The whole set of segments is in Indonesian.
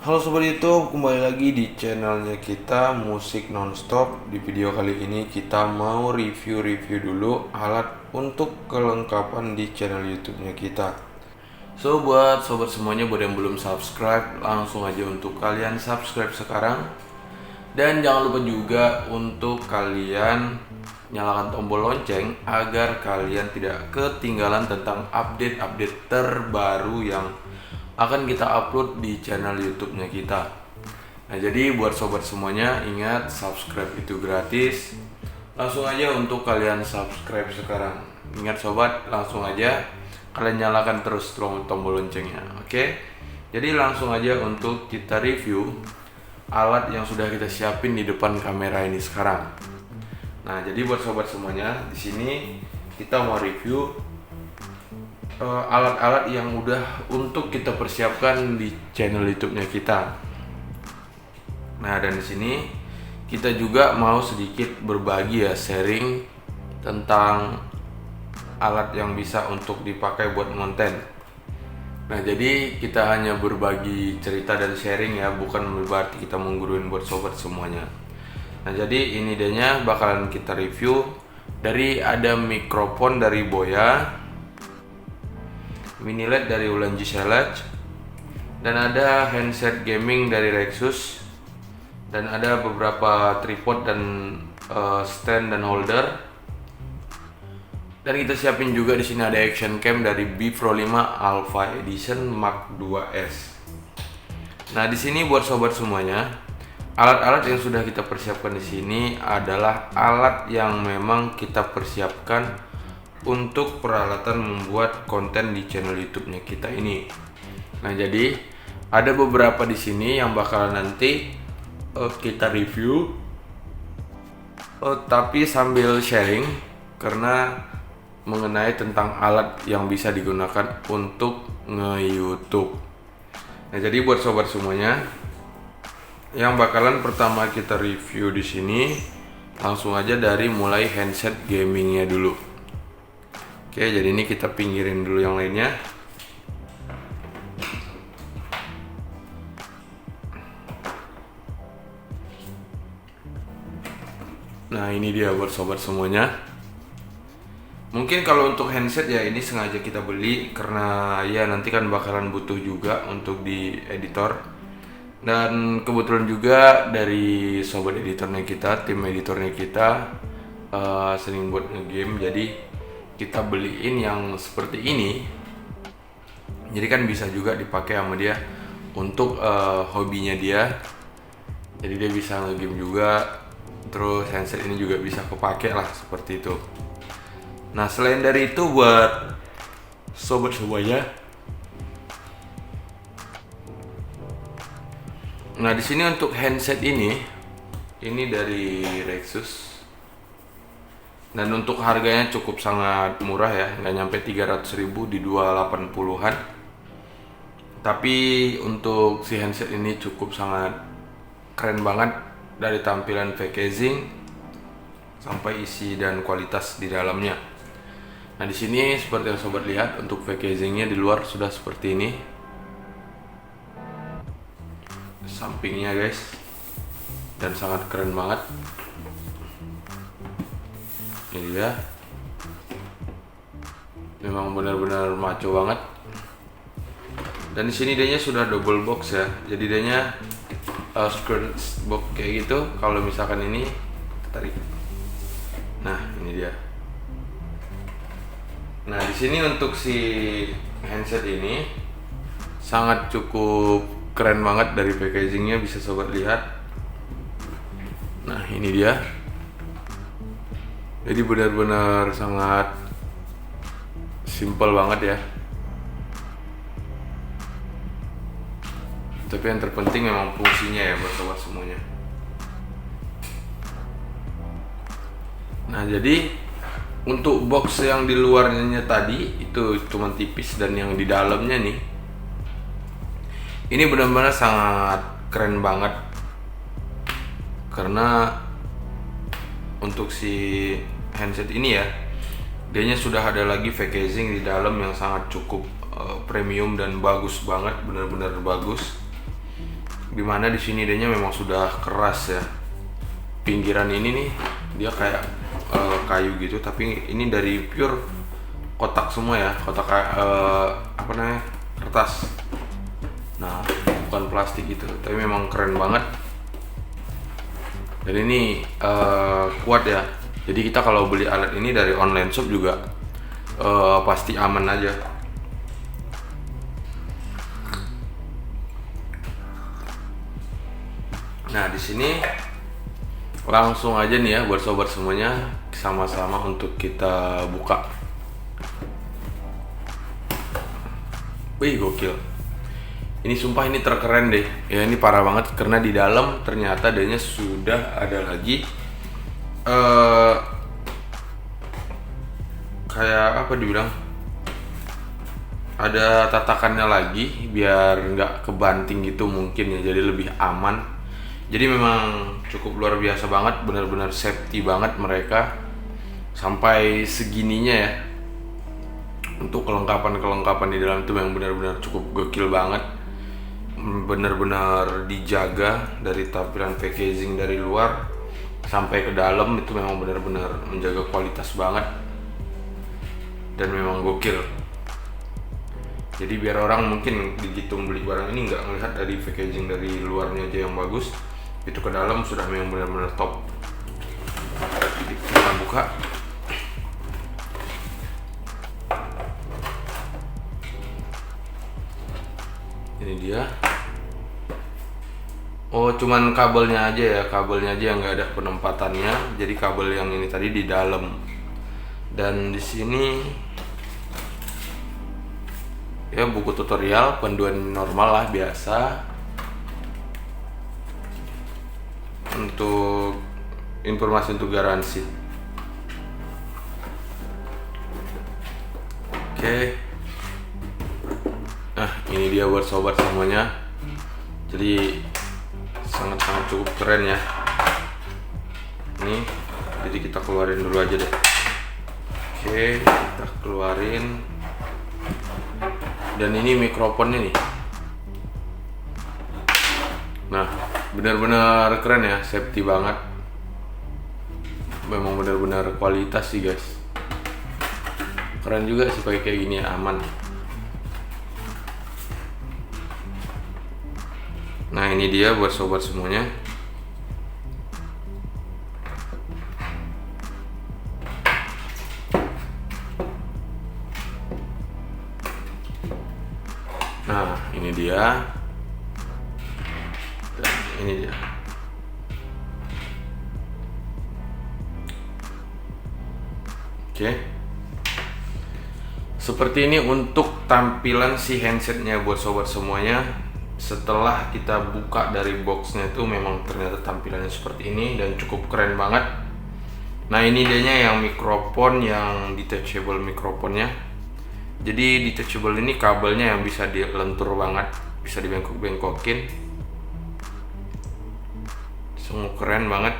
Halo Sobat YouTube, kembali lagi di channelnya kita Musik Nonstop. Di video kali ini kita mau review dulu alat untuk kelengkapan di channel YouTube-nya kita. So buat sobat semuanya, buat yang belum subscribe, langsung aja untuk kalian subscribe sekarang. Dan jangan lupa juga untuk kalian nyalakan tombol lonceng agar kalian tidak ketinggalan tentang update-update terbaru yang akan kita upload di channel YouTube-nya kita. Nah, jadi buat sobat semuanya, ingat subscribe itu gratis. Langsung aja untuk kalian subscribe sekarang. Ingat sobat, langsung aja kalian nyalakan terus tombol loncengnya. Oke? Jadi langsung aja untuk kita review alat yang sudah kita siapin di depan kamera ini sekarang. Nah, jadi buat sobat semuanya, di sini kita mau review alat-alat yang udah untuk kita persiapkan di channel YouTube-nya kita. Nah, dan di sini kita juga mau sedikit berbagi ya, sharing tentang alat yang bisa untuk dipakai buat konten. Nah, jadi kita hanya berbagi cerita dan sharing ya, bukan berarti kita mengguruin buat sobat semuanya. Nah, jadi ini dia bakalan kita review. Dari ada mikrofon dari Boya, mini LED dari Ulanzi Select, dan ada handset gaming dari Rexus, dan ada beberapa tripod dan stand dan holder. Dan kita siapin juga di sini ada action cam dari B Pro 5 Alpha Edition Mark 2S. Nah, di sini buat sobat semuanya, alat-alat yang sudah kita persiapkan di sini adalah alat yang memang kita persiapkan untuk peralatan membuat konten di channel YouTube-nya kita ini. Nah, jadi ada beberapa di sini yang bakal nanti kita review, tapi sambil sharing karena mengenai tentang alat yang bisa digunakan untuk nge-YouTube. Nah, jadi buat sobat semuanya, yang bakalan pertama kita review di sini langsung aja dari mulai handset gamingnya dulu. Oke, jadi ini kita pinggirin dulu yang lainnya. Nah, ini dia buat sobat semuanya. Mungkin kalau untuk handset ya ini sengaja kita beli karena ya nanti kan bakalan butuh juga untuk di editor. Dan kebetulan juga dari sobat editornya kita, tim editornya kita sering buat ngegame, jadi kita beliin yang seperti ini. Jadi kan bisa juga dipakai sama dia untuk hobinya dia. Jadi dia bisa ngegame juga, terus handset ini juga bisa kepake lah seperti itu. Nah, selain dari itu buat sobat semuanya, nah di sini untuk handset ini dari Rexus, dan untuk harganya cukup sangat murah ya, nggak nyampe 300.000, di 280-an. Tapi untuk si handset ini cukup sangat keren banget dari tampilan packaging sampai isi dan kualitas di dalamnya. Nah, di sini seperti yang sobat lihat, untuk packagingnya di luar sudah seperti ini. Sampingnya guys, dan sangat keren banget. Ini dia, memang benar-benar maco banget. Dan di sini dia sudah double box ya, jadi dia screen box kayak gitu. Kalau misalkan ini tarik, nah ini dia. Nah, di sini untuk si handset ini sangat cukup keren banget dari packagingnya, bisa sobat lihat. Nah, ini dia. Jadi benar-benar sangat simple banget ya. Tapi yang terpenting memang fungsinya ya buat sobat semuanya. Nah, jadi untuk box yang di luarnya tadi itu cuma tipis, dan yang di dalamnya nih ini benar-benar sangat keren banget. Karena untuk si handset ini ya, dianya sudah ada lagi packaging di dalam yang sangat cukup premium dan bagus banget, benar-benar bagus. dimana di sini dia memang sudah keras ya. Pinggiran ini nih dia kayak kayu gitu, tapi ini dari pure kotak semua ya, kotak apa namanya, kertas. Nah, bukan plastik gitu, tapi memang keren banget. Dan ini kuat ya. Jadi kita kalau beli alat ini dari online shop juga pasti aman aja. Nah, di sini langsung aja nih ya buat sobat semuanya, sama-sama untuk kita buka. Wih, gokil. Ini sumpah ini terkeren deh. Ya, ini parah banget karena di dalam ternyata adanya sudah ada lagi kayak apa dibilang? Ada tatakannya lagi biar nggak kebanting gitu mungkin ya, jadi lebih aman. Jadi memang cukup luar biasa banget, benar-benar safety banget mereka sampai segininya ya. Untuk kelengkapan di dalam itu yang benar-benar cukup gokil banget, benar-benar dijaga dari tampilan packaging dari luar sampai ke dalam, itu memang benar-benar menjaga kualitas banget dan memang gokil. Jadi biar orang mungkin begitu beli barang ini nggak melihat dari packaging dari luarnya aja yang bagus, itu ke dalam sudah memang benar-benar top. Jadi kita buka. Ini dia. Oh, cuman kabelnya aja ya, kabelnya aja yang nggak ada penempatannya. Jadi kabel yang ini tadi di dalam. Dan di sini ya buku tutorial, panduan normal lah biasa. Untuk informasi untuk garansi. Oke. Nah, ini dia buat sobat semuanya. Jadi sangat-sangat cukup keren ya. Nih, jadi kita keluarin dulu aja deh. Oke, kita keluarin. Dan ini mikrofonnya nih. Nah, benar-benar keren ya, safety banget. Memang benar-benar kualitas sih guys. Keren juga sih pakai kayak gini ya, aman. Nah, ini dia buat sobat semuanya. Nah, ini dia. Dan ini dia. Oke. Seperti ini untuk tampilan si handsetnya buat sobat semuanya. Setelah kita buka dari boxnya itu memang ternyata tampilannya seperti ini dan cukup keren banget. Nah, ini dianya yang mikrofon, yang detachable mikrofonnya. Jadi detachable ini kabelnya yang bisa dilentur banget, bisa dibengkok-bengkokin. Sungguh keren banget.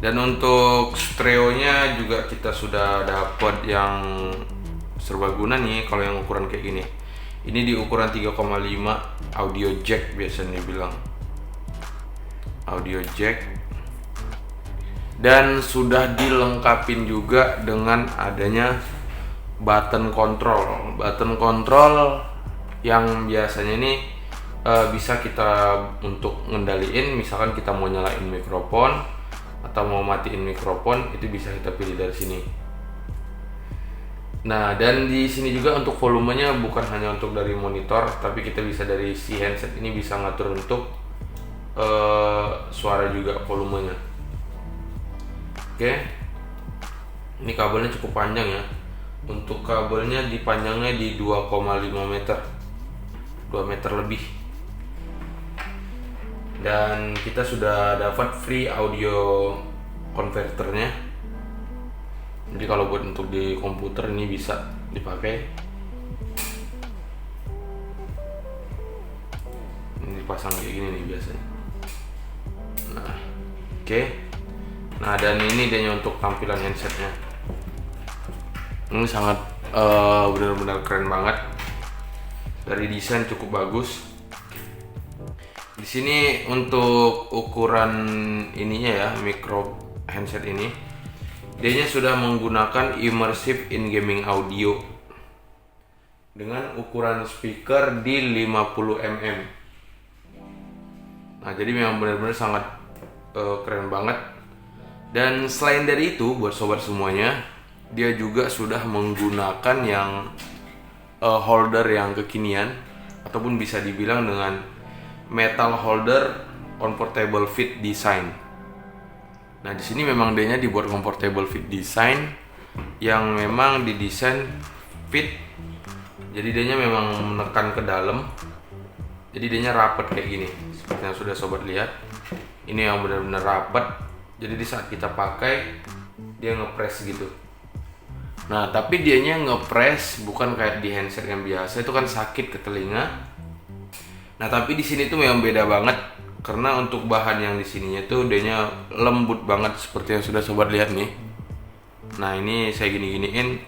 Dan untuk stereonya juga kita sudah dapat yang serbaguna nih kalau yang ukuran kayak gini. Ini di ukuran 3,5 audio jack biasanya bilang. Audio jack. Dan sudah dilengkapin juga dengan adanya button control. Button control yang biasanya ini bisa kita untuk ngendaliin, misalkan kita mau nyalain mikrofon atau mau matiin mikrofon, itu bisa kita pilih dari sini. Nah, dan di sini juga untuk volumenya bukan hanya untuk dari monitor, tapi kita bisa dari si handset ini bisa ngatur untuk suara juga volumenya. Oke. Ini kabelnya cukup panjang ya. Untuk kabelnya dipanjangnya di 2,5 meter. 2 meter lebih. Dan kita sudah dapat free audio converternya. Jadi kalau buat untuk di komputer ini bisa dipakai. Ini dipasang kayak gini nih biasanya. Nah, oke. Nah, dan ini dia untuk tampilan handsetnya. Ini sangat benar-benar keren banget. Dari desain cukup bagus. Di sini untuk ukuran ininya ya, micro handset ini, dia sudah menggunakan immersive in-gaming audio dengan ukuran speaker di 50 mm. Nah, jadi memang benar-benar sangat keren banget. Dan selain dari itu, buat sobat semuanya, dia juga sudah menggunakan yang holder yang kekinian, ataupun bisa dibilang dengan metal holder comfortable fit design. Nah, di sini memang dia dibuat comfortable fit design yang memang didesain fit. Jadi dia memang menekan ke dalam. Jadi dia rapat kayak gini. Seperti yang sudah sobat lihat. Ini yang benar-benar rapat. Jadi di saat kita pakai dia ngepres gitu. Nah, tapi dianya ngepres bukan kayak di handset yang biasa, itu kan sakit ke telinga. Nah, tapi di sini tuh memang beda banget karena untuk bahan yang di sininya tuh dianya lembut banget seperti yang sudah sobat lihat nih. Nah, ini saya gini-giniin.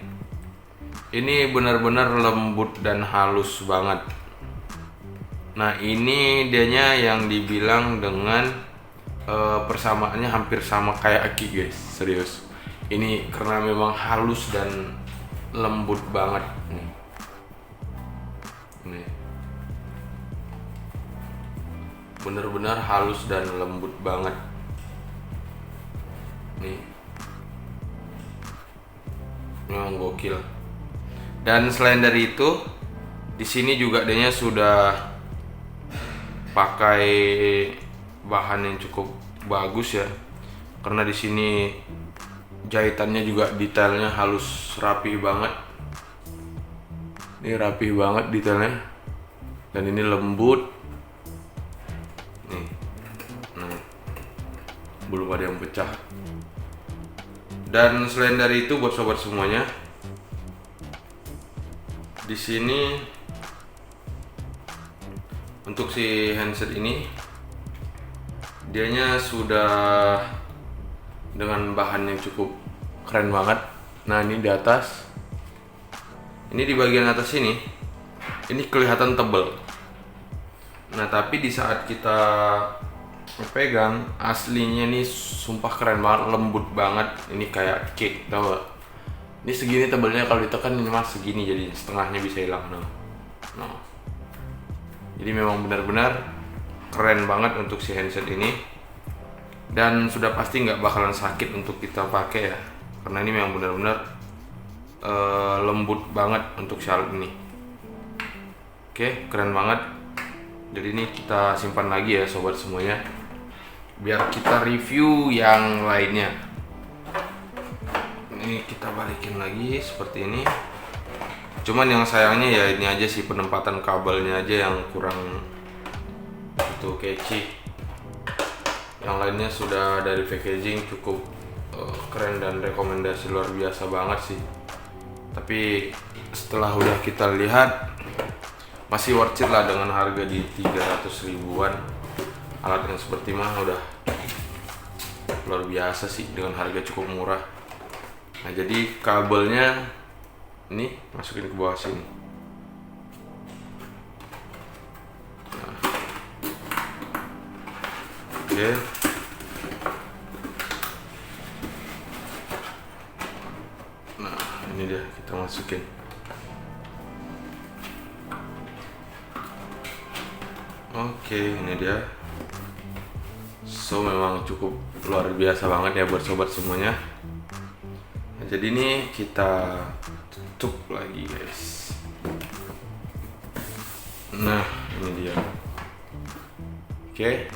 Ini benar-benar lembut dan halus banget. Nah, ini dianya yang dibilang dengan persamaannya hampir sama kayak Aki guys, serius. Ini karena memang halus dan lembut banget nih. Nih. Bener-bener halus dan lembut banget. Nih. Memang gokil. Dan selain dari itu, di sini juga adanya sudah pakai bahan yang cukup bagus ya. Karena di sini jahitannya juga detailnya halus, rapi banget. Ini rapi banget detailnya. Dan ini lembut. Nih. Nah. Belum ada yang pecah. Dan selain dari itu buat sobat semuanya, di sini untuk si handset ini dianya sudah dengan bahan yang cukup keren banget. Nah, ini di atas, ini di bagian atas ini kelihatan tebal. Nah, tapi di saat kita pegang aslinya nih sumpah keren banget, lembut banget. Ini kayak cake, tau gak? Ini segini tebalnya, kalau ditekan ini mas segini, jadi setengahnya bisa hilang. Nah. Jadi memang benar-benar keren banget untuk si handset ini. Dan sudah pasti nggak bakalan sakit untuk kita pakai ya, karena ini memang benar-benar lembut banget untuk si alat ini. Oke, keren banget. Jadi ini kita simpan lagi ya sobat semuanya, biar kita review yang lainnya. Ini kita balikin lagi seperti ini. Cuman yang sayangnya ya ini aja sih, penempatan kabelnya aja yang kurang itu catchy. Yang lainnya sudah dari packaging cukup keren dan rekomendasi luar biasa banget sih. Tapi setelah udah kita lihat, masih worth it lah dengan harga di 300 ribuan. Alat yang seperti mah udah luar biasa sih dengan harga cukup murah. Nah, jadi kabelnya ini masukin ke bawah sini. Nah. Oke. Nah, ini dia kita masukin. Oke, ini dia. So memang cukup luar biasa banget ya buat sobat semuanya. Nah, jadi ini kita tutup lagi guys. Nah, ini dia. Oke.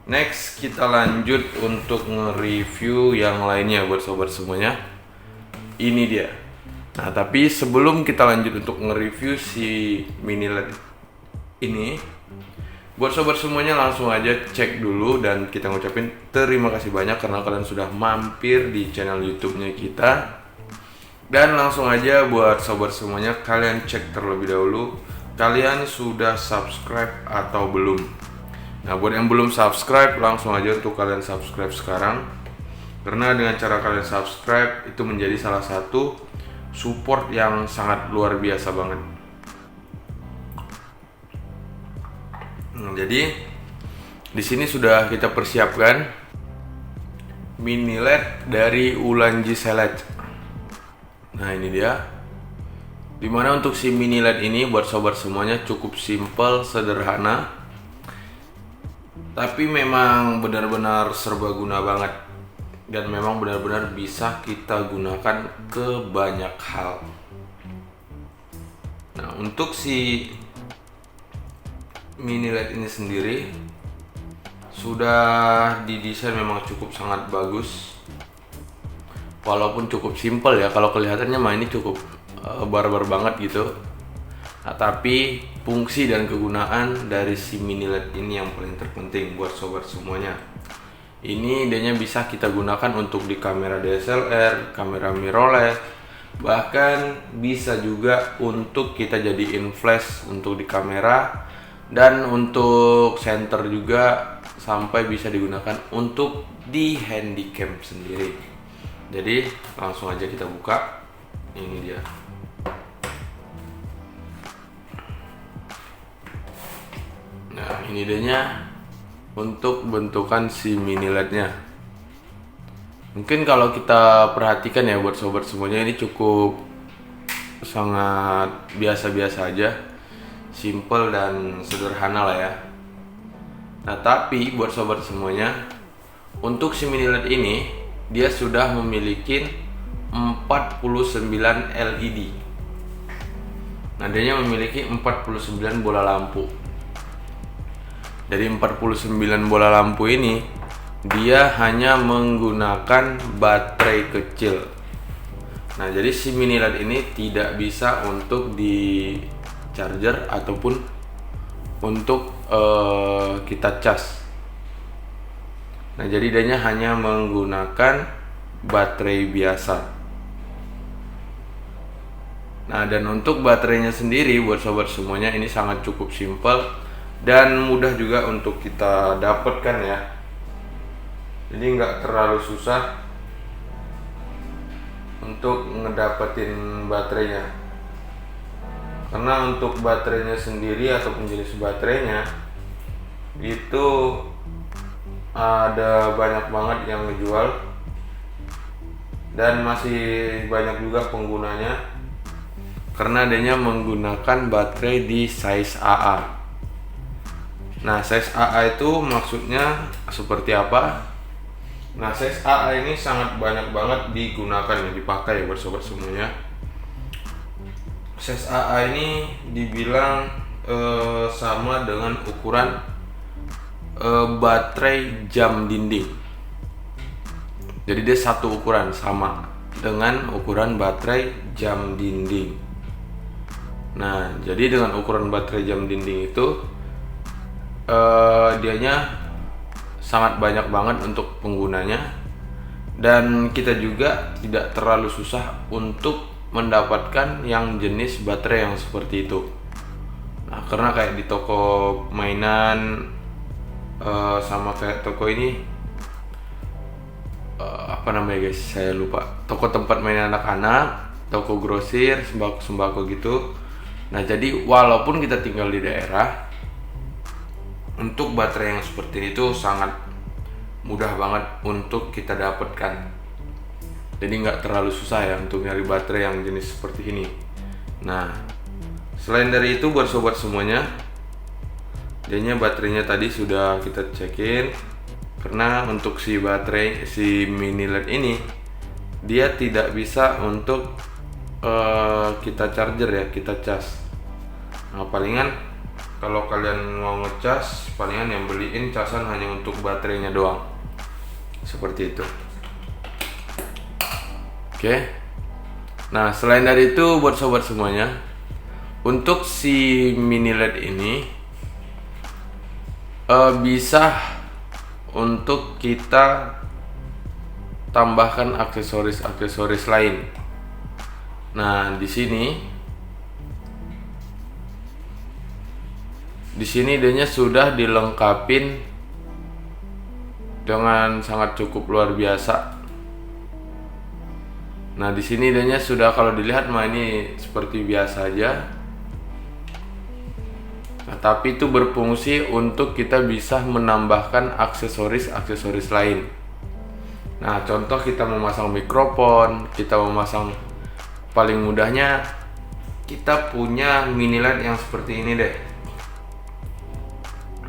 Next kita lanjut untuk nge-review yang lainnya buat sobat semuanya. Ini dia. Nah, tapi sebelum kita lanjut untuk nge-review si mini LED ini, buat sobat semuanya langsung aja cek dulu dan kita ngucapin terima kasih banyak karena kalian sudah mampir di channel YouTube-nya kita. Dan langsung aja buat sobat semuanya, kalian cek terlebih dahulu kalian sudah subscribe atau belum. Nah, buat yang belum subscribe, langsung aja untuk kalian subscribe sekarang. Karena dengan cara kalian subscribe itu menjadi salah satu support yang sangat luar biasa banget. Nah, jadi Di sini sudah kita persiapkan mini LED dari Ulanzi Select. Nah, ini dia. Dimana untuk si mini LED ini buat sobat semuanya cukup simple, sederhana, tapi memang benar-benar serbaguna banget, dan memang benar-benar bisa kita gunakan ke banyak hal. Nah, untuk si mini LED ini sendiri sudah didesain memang cukup sangat bagus, walaupun cukup simple ya. Kalau kelihatannya mah ini cukup barbar banget gitu. Nah, tapi fungsi dan kegunaan dari si mini LED ini yang paling terpenting buat sobat semuanya. Ini idenya bisa kita gunakan untuk di kamera DSLR, kamera mirrorless, bahkan bisa juga untuk kita jadiin flash untuk di kamera, dan untuk center juga sampai bisa digunakan untuk di handycam sendiri. Jadi langsung aja kita buka. Ini dia. Nah, ini idenya untuk bentukan si mini LED-nya. Mungkin kalau kita perhatikan ya buat sobat semuanya, ini cukup sangat biasa-biasa aja, simple dan sederhana lah ya. Nah, tapi buat sobat semuanya, untuk si mini LED ini dia sudah memiliki 49 LED. Nah, dia memiliki 49 bola lampu. Dari 49 bola lampu ini, dia hanya menggunakan baterai kecil. Nah, jadi si mini LED ini tidak bisa untuk di charger ataupun untuk kita cas. Nah, jadi dia hanya menggunakan baterai biasa. Nah, dan untuk baterainya sendiri buat sobat semuanya ini sangat cukup simple dan mudah juga untuk kita dapatkan ya. Jadi nggak terlalu susah untuk ngedapetin baterainya, karena untuk baterainya sendiri ataupun jenis baterainya itu ada banyak banget yang ngejual dan masih banyak juga penggunanya, karena adanya menggunakan baterai di size AA. Nah, size AA itu maksudnya seperti apa? Nah, size AA ini sangat banyak banget digunakan ya, dipakai ya buat sobat semuanya. Size AA ini dibilang sama dengan ukuran baterai jam dinding. Jadi dia satu ukuran, sama dengan ukuran baterai jam dinding. Nah, jadi dengan ukuran baterai jam dinding itu dianya sangat banyak banget untuk penggunanya, dan kita juga tidak terlalu susah untuk mendapatkan yang jenis baterai yang seperti itu. Nah, karena kayak di toko mainan sama kayak toko ini apa namanya guys, saya lupa, toko tempat mainan anak-anak, toko grosir, sembako gitu. Nah, jadi walaupun kita tinggal di daerah, untuk baterai yang seperti itu sangat mudah banget untuk kita dapatkan. Jadi nggak terlalu susah ya untuk nyari baterai yang jenis seperti ini. Nah, selain dari itu buat sobat semuanya, baterainya tadi sudah kita cekin, karena untuk si baterai si mini LED ini dia tidak bisa untuk kita charger ya, kita cas. Nah, palingan kalau kalian mau ngecas, palingan yang beliin casan hanya untuk baterainya doang, seperti itu. Oke. Nah, selain dari itu buat sobat semuanya, untuk si mini LED ini bisa untuk kita tambahkan aksesoris lain. Nah, di sini dia sudah dilengkapin dengan sangat cukup luar biasa. Nah, di sini dia sudah, kalau dilihat mah ini seperti biasa aja. Nah, tapi itu berfungsi untuk kita bisa menambahkan aksesoris lain. Nah, contoh kita memasang mikrofon, kita memasang, paling mudahnya kita punya mini LED yang seperti ini deh.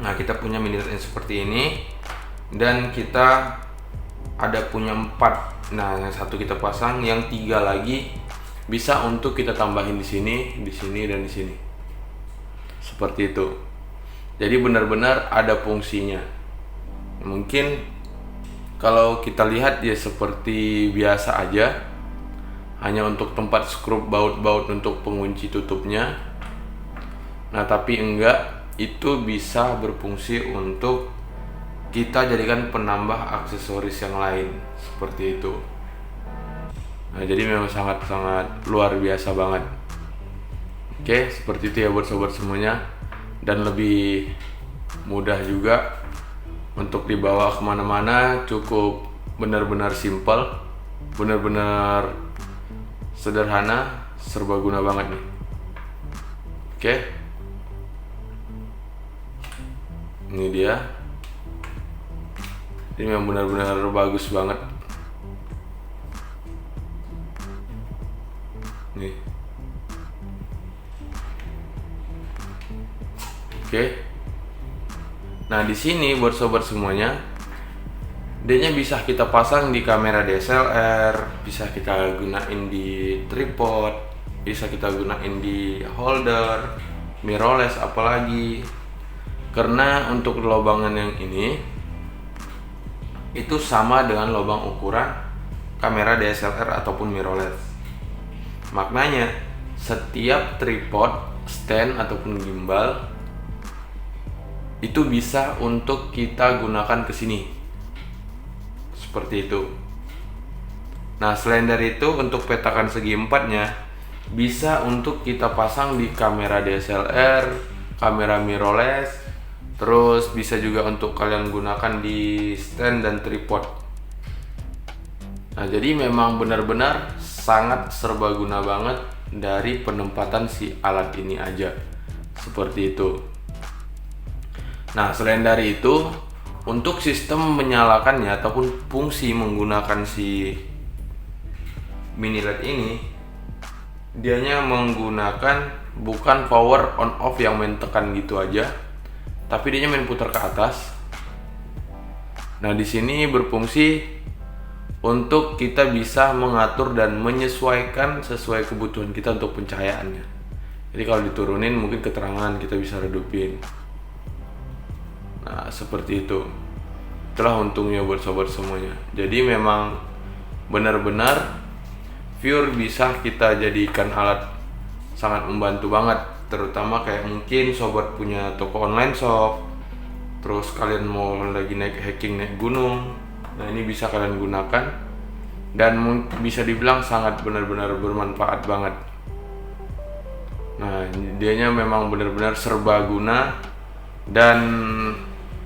Nah, kita punya mini LED yang seperti ini, dan kita ada punya 4. Nah, yang satu kita pasang, yang 3 lagi bisa untuk kita tambahin di sini, dan di sini. Seperti itu. Jadi benar-benar ada fungsinya. Mungkin kalau kita lihat ya seperti biasa aja, hanya untuk tempat skrup baut-baut untuk pengunci tutupnya. Nah, tapi enggak, itu bisa berfungsi untuk kita jadikan penambah aksesoris yang lain, seperti itu. Nah, jadi memang sangat-sangat luar biasa banget. Oke, seperti itu ya buat sobat semuanya, dan lebih mudah juga untuk dibawa kemana-mana. Cukup benar-benar simple, benar-benar sederhana, serbaguna banget nih. Oke, ini dia. Ini memang benar-benar bagus banget nih. Oke. Nah, di sini buat sobat semuanya, D-nya bisa kita pasang di kamera DSLR, bisa kita gunain di tripod, bisa kita gunain di holder, mirrorless apalagi. Karena untuk lobangan yang ini itu sama dengan lubang ukuran kamera DSLR ataupun mirrorless. Maknanya setiap tripod, stand ataupun gimbal itu bisa untuk kita gunakan ke sini. Seperti itu. Nah, selain dari itu, untuk petakan segi 4-nya bisa untuk kita pasang di kamera DSLR, kamera mirrorless, terus bisa juga untuk kalian gunakan di stand dan tripod. Nah, jadi memang benar-benar sangat serbaguna banget dari penempatan si alat ini aja. Seperti itu. Nah, selain dari itu, untuk sistem menyalakannya ataupun fungsi menggunakan si mini LED ini, dianya menggunakan bukan power on off yang main tekan gitu aja, tapi dianya main putar ke atas. Nah, di sini berfungsi untuk kita bisa mengatur dan menyesuaikan sesuai kebutuhan kita untuk pencahayaannya. Jadi kalau diturunin mungkin keterangan kita bisa redupin. Nah, seperti itu. Itulah untungnya buat sobat semuanya. Jadi memang benar-benar pure bisa kita jadikan alat sangat membantu banget. Terutama kayak mungkin sobat punya toko online shop, terus kalian mau lagi naik hiking, naik gunung. Nah, ini bisa kalian gunakan dan bisa dibilang sangat benar-benar bermanfaat banget. Nah, dianya memang benar-benar serbaguna dan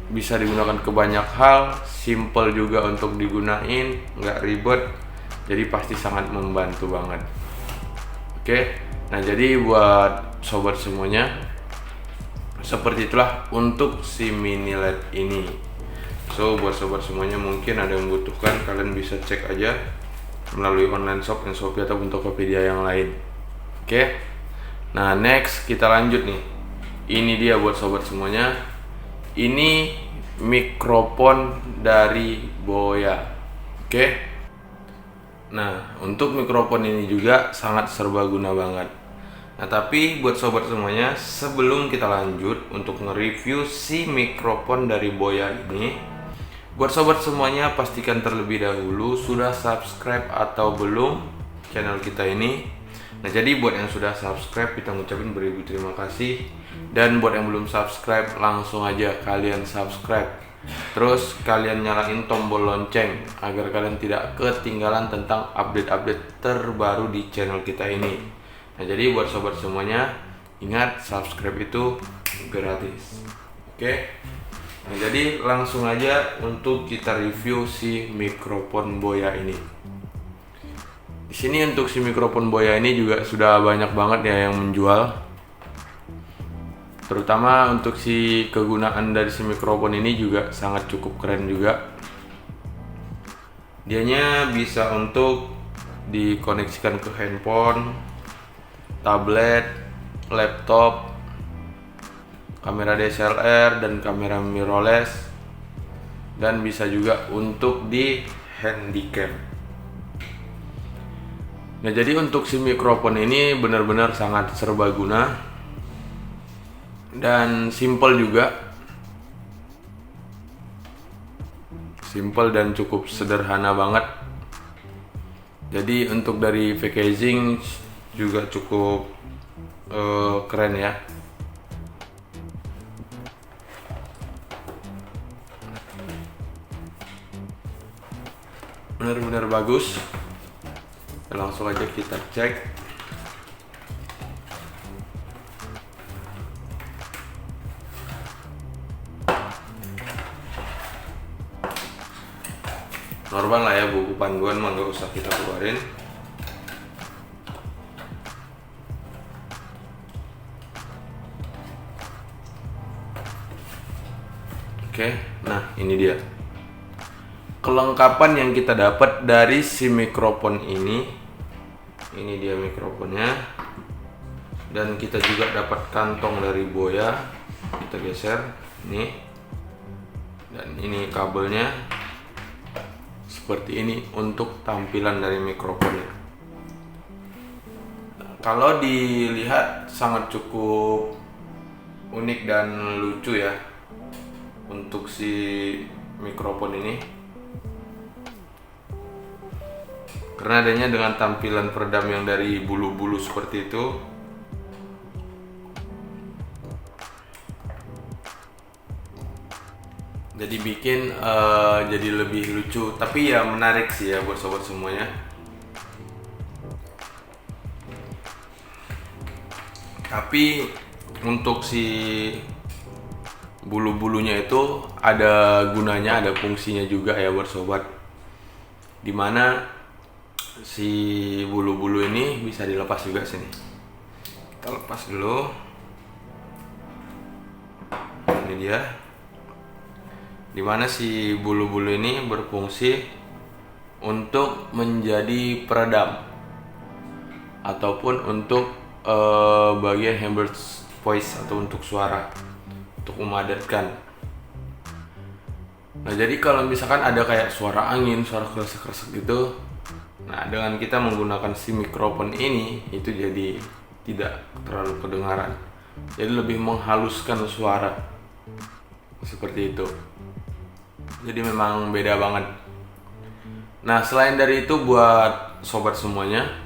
bisa digunakan ke banyak hal, simple juga untuk digunain, nggak ribet, jadi pasti sangat membantu banget. Oke, nah jadi buat sobat semuanya, seperti itulah untuk si mini LED ini. So buat sobat semuanya, mungkin ada yang membutuhkan, kalian bisa cek aja melalui online shop, Shopee ataupun Tokopedia yang lain. Oke, nah next kita lanjut nih. Ini dia buat sobat semuanya. Ini mikrofon dari Boya. Oke. Nah, untuk mikrofon ini juga sangat serbaguna banget. Nah, tapi buat sobat semuanya, sebelum kita lanjut untuk nge-review si mikrofon dari Boya ini, buat sobat semuanya pastikan terlebih dahulu sudah subscribe atau belum channel kita ini. Nah, jadi buat yang sudah subscribe, kita ngucapin beribu terima kasih. Dan buat yang belum subscribe, langsung aja kalian subscribe. Terus kalian nyalain tombol lonceng agar kalian tidak ketinggalan tentang update-update terbaru di channel kita ini. Nah, jadi buat sobat semuanya, ingat subscribe itu gratis. Oke. Nah, jadi langsung aja untuk kita review si mikrofon Boya ini. Di sini untuk si mikrofon Boya ini juga sudah banyak banget ya yang menjual. Terutama untuk si kegunaan dari si mikrofon ini juga sangat cukup keren juga. Dianya bisa untuk dikoneksikan ke handphone, tablet, laptop, kamera DSLR dan kamera mirrorless, dan bisa juga untuk di handycam. Nah, jadi untuk si mikrofon ini benar-benar sangat serbaguna dan simple juga, simple dan cukup sederhana banget. Jadi untuk dari packaging juga cukup keren ya. Benar-benar bagus. Langsung aja kita cek. Normal lah ya, buku panduan mah nggak usah kita keluarin. Oke, nah ini dia kelengkapan yang kita dapat dari si mikrofon ini. Ini dia mikrofonnya, dan kita juga dapat kantong dari Boya. Kita geser nih, dan ini kabelnya seperti ini untuk tampilan dari mikrofonnya. Kalau dilihat sangat cukup unik dan lucu ya untuk si mikrofon ini, karena adanya dengan tampilan peredam yang dari bulu-bulu seperti itu. Jadi bikin jadi lebih lucu, tapi ya menarik sih ya buat sobat semuanya. Tapi untuk si bulu-bulunya itu ada gunanya, ada fungsinya juga ya buat sobat, dimana si bulu-bulu ini bisa dilepas juga. Sini kita lepas dulu, ini dia, dimana si bulu-bulu ini berfungsi untuk menjadi peredam ataupun untuk bagian hamburg voice atau untuk suara, untuk memadatkan. Nah, jadi kalau misalkan ada kayak suara angin, suara kresek-kresek gitu, nah dengan kita menggunakan si mikrofon ini, itu jadi tidak terlalu kedengaran, jadi lebih menghaluskan suara seperti itu. Jadi memang beda banget. Nah, selain dari itu buat sobat semuanya,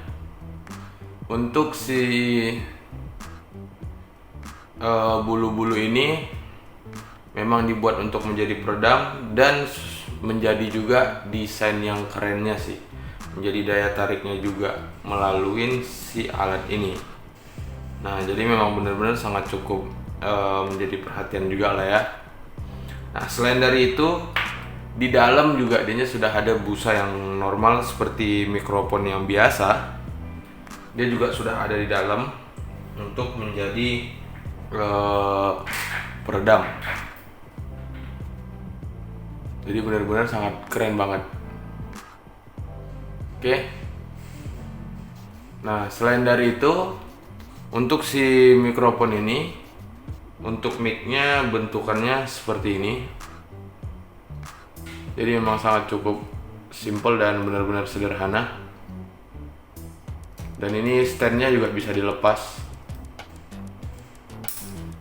untuk si bulu-bulu ini memang dibuat untuk menjadi peredam dan menjadi juga desain yang kerennya sih, menjadi daya tariknya juga melalui si alat ini. Nah, jadi memang benar-benar sangat cukup menjadi perhatian juga lah ya. Nah, selain dari itu, di dalam juga dia sudah ada busa yang normal seperti mikrofon yang biasa. Dia juga sudah ada di dalam untuk menjadi peredam. Jadi benar-benar sangat keren banget. Oke. Nah, selain dari itu, untuk si mikrofon ini, untuk mic-nya bentukannya seperti ini. Jadi memang sangat cukup simple dan benar-benar sederhana. Dan ini stand-nya juga bisa dilepas.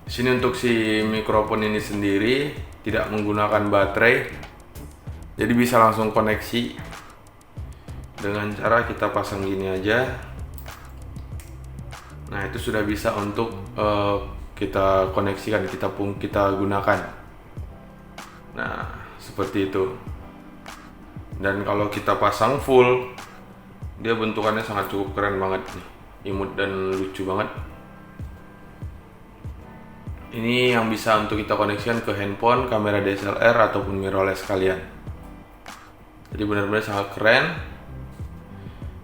Di sini untuk si mikrofon ini sendiri tidak menggunakan baterai. Jadi bisa langsung koneksi dengan cara kita pasang gini aja. Nah, itu sudah bisa untuk kita koneksikan, kita gunakan. Nah, seperti itu. Dan kalau kita pasang full, dia bentukannya sangat cukup keren banget nih, imut dan lucu banget. Ini yang bisa untuk kita koneksikan ke handphone, kamera DSLR ataupun mirrorless kalian. Jadi benar-benar sangat keren.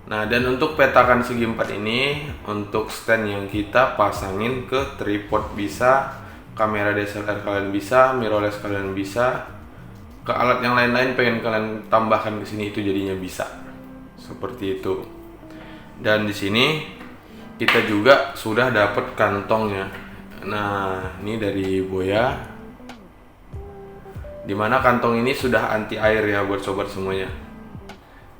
Nah, dan untuk petakan segi 4 ini, untuk stand yang kita pasangin ke tripod bisa, kamera DSLR kalian bisa, mirrorless kalian bisa, ke alat yang lain-lain pengen kalian tambahkan ke sini itu jadinya bisa. Seperti itu. Dan di sini kita juga sudah dapat kantongnya. Nah, ini dari Boya. Dimana kantong ini sudah anti air ya buat sobat semuanya.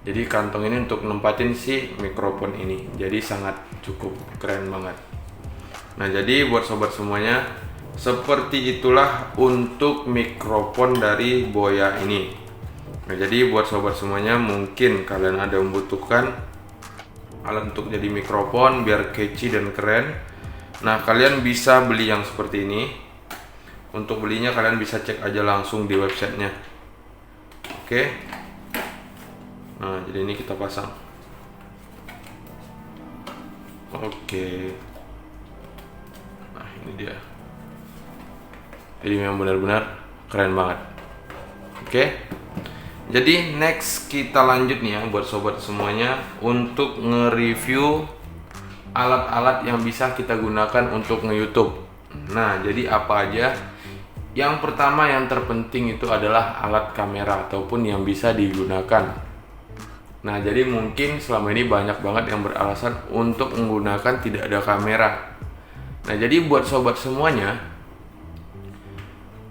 Jadi kantong ini untuk nempatin si mikrofon ini. Jadi sangat cukup keren banget. Nah, jadi buat sobat semuanya, seperti itulah untuk mikrofon dari Boya ini. Nah, jadi buat sobat semuanya, mungkin kalian ada membutuhkan alat untuk jadi mikrofon biar catchy dan keren. Nah, kalian bisa beli yang seperti ini. Untuk belinya kalian bisa cek aja langsung di websitenya. Oke. Nah, jadi ini kita pasang. Oke. Nah, ini dia. Jadi memang benar-benar keren banget. Oke. Jadi next kita lanjut nih ya buat sobat semuanya untuk nge-review alat-alat yang bisa kita gunakan untuk nge-YouTube. Nah, jadi apa aja? Yang pertama yang terpenting itu adalah alat kamera ataupun yang bisa digunakan. Nah, jadi mungkin selama ini banyak banget yang beralasan untuk menggunakan tidak ada kamera. Nah, jadi buat sobat semuanya,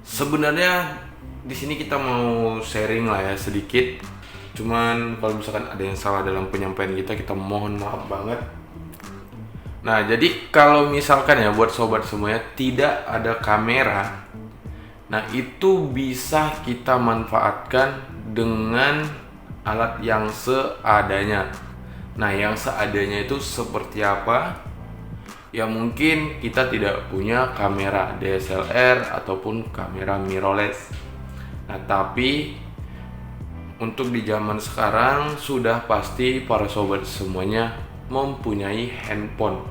sebenarnya di sini kita mau sharing lah ya sedikit. Cuman kalau misalkan ada yang salah dalam penyampaian kita mohon maaf banget. Nah, jadi kalau misalkan ya buat sobat semuanya tidak ada kamera, nah itu bisa kita manfaatkan dengan alat yang seadanya. Nah, yang seadanya itu seperti apa? Ya mungkin kita tidak punya kamera DSLR ataupun kamera mirrorless. Nah, tapi untuk di zaman sekarang sudah pasti para sobat semuanya mempunyai handphone.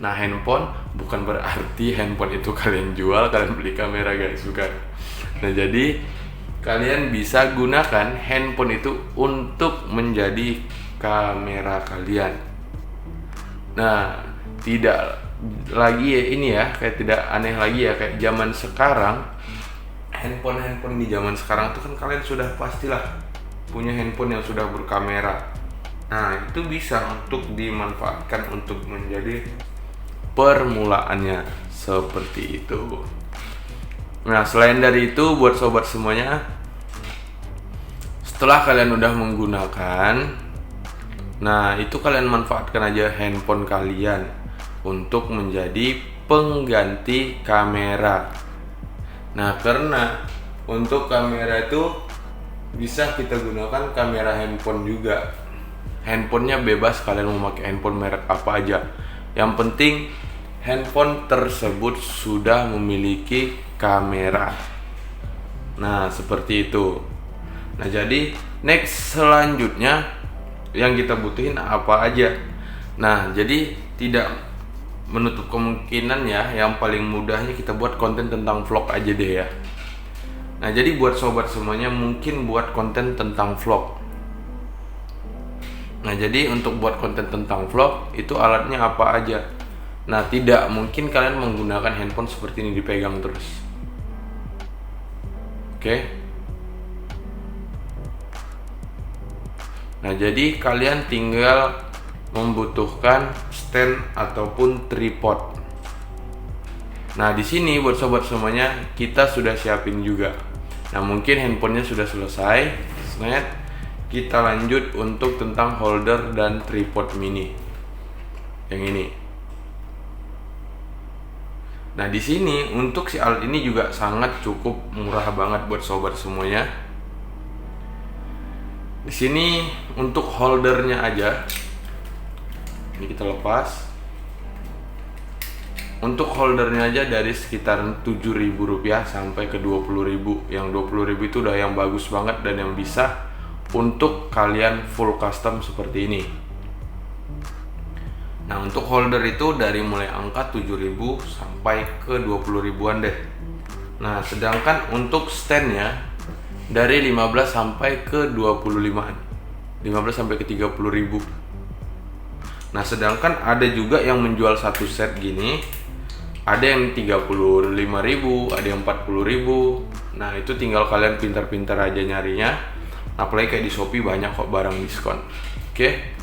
Nah, handphone bukan berarti handphone itu kalian jual, kalian beli kamera guys, bukan. Nah, jadi kalian bisa gunakan handphone itu untuk menjadi kamera kalian. Nah, tidak lagi ya ini ya, kayak tidak aneh lagi ya kayak zaman sekarang. Handphone di zaman sekarang itu kan kalian sudah pastilah punya handphone yang sudah berkamera. Nah, itu bisa untuk dimanfaatkan untuk menjadi permulaannya seperti itu. Nah, selain dari itu buat sobat semuanya, setelah kalian udah menggunakan, nah itu kalian manfaatkan aja handphone kalian untuk menjadi pengganti kamera. Nah, karena untuk kamera itu bisa kita gunakan kamera handphone juga. Handphonenya bebas, kalian mau pakai handphone merek apa aja. Yang penting handphone tersebut sudah memiliki kamera. Nah, seperti itu. Nah, jadi next selanjutnya yang kita butuhin apa aja. Nah, jadi tidak menutup kemungkinan ya, yang paling mudahnya kita buat konten tentang vlog aja deh ya. Nah, jadi buat sobat semuanya mungkin buat konten tentang vlog. Nah, jadi untuk buat konten tentang vlog itu alatnya apa aja. Nah, tidak mungkin kalian menggunakan handphone seperti ini dipegang terus. Oke. Nah, jadi kalian tinggal membutuhkan stand ataupun tripod. Nah, di sini buat sobat semuanya kita sudah siapin juga. Nah, mungkin handphonenya sudah selesai. Kita lanjut untuk tentang holder dan tripod mini. Yang ini. Nah, di sini untuk si alat ini juga sangat cukup murah banget buat sobat semuanya. Di sini untuk holdernya aja. Ini kita lepas. Untuk holdernya aja dari sekitar Rp7.000 sampai ke Rp20.000. Yang Rp20.000 itu udah yang bagus banget dan yang bisa untuk kalian full custom seperti ini. Nah, untuk holder itu dari mulai angka 7.000 sampai ke 20.000-an deh. Nah, sedangkan untuk standnya dari 15 sampai ke 25-an. 15 sampai ke 30.000. Nah, sedangkan ada juga yang menjual satu set gini Ada yang 35.000, ada yang 40.000. Nah, itu tinggal kalian pintar-pintar aja nyarinya. Apalagi kayak di Shopee banyak kok barang diskon. Oke.